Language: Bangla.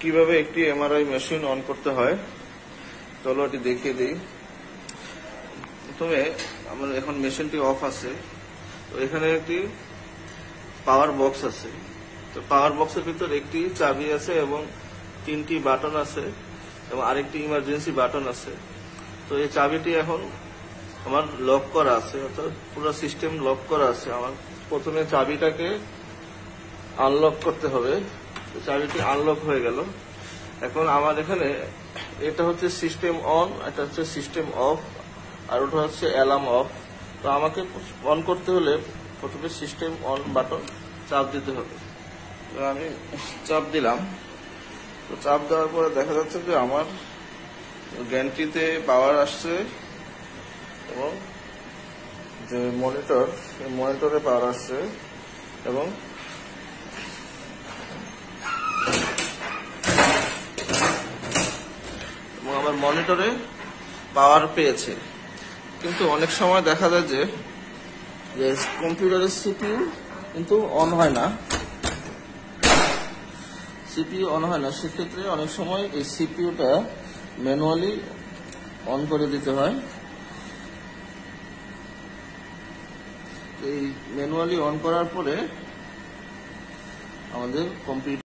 কিভাবে একটি এমআরআই মেশিন অন করতে হয় চলো এটি দেখিয়ে দিই। প্রথমে আমার এখন মেশিনটি অফ আছে, তো এখানে একটি পাওয়ার বক্স আছে। তো পাওয়ার বক্সের ভিতর একটি চাবি আছে এবং 3টি বাটন আছে এবং আরেকটি ইমার্জেন্সি বাটন আছে। তো এই চাবিটি এখন আমার লক করা আছে, অর্থাৎ পুরো সিস্টেম লক করা আছে। আমার প্রথমে চাবিটাকে আনলক করতে হবে। চাবিটি আনলক হয়ে গেল। এখন আমার এখানে এটা হচ্ছে সিস্টেম অন, এটা হচ্ছে সিস্টেম অফ, আর ওটা হচ্ছে অ্যালার্ম অফ। তো আমাকে অন করতে হলে প্রথমে সিস্টেম অন বাটন চাপ দিতে হবে। তো আমি চাপ দিলাম। তো চাপ দেওয়ার পরে দেখা যাচ্ছে যে আমার গ্যান্ট্রিতে পাওয়ার আসছে এবং যে মনিটর, সেই মনিটরে পাওয়ার আসছে এবং আমার মনিটরে পাওয়ার পেয়েছে। কিন্তু অনেক সময় দেখা যায় যে কম্পিউটারের সিপিইউ কিন্তু অন হয় না, সেক্ষেত্রে অনেক সময় এই সিপিইউটা ম্যানুয়ালি অন করে দিতে হয়। এই ম্যানুয়ালি অন করার পরে আমাদের কম্পিউটার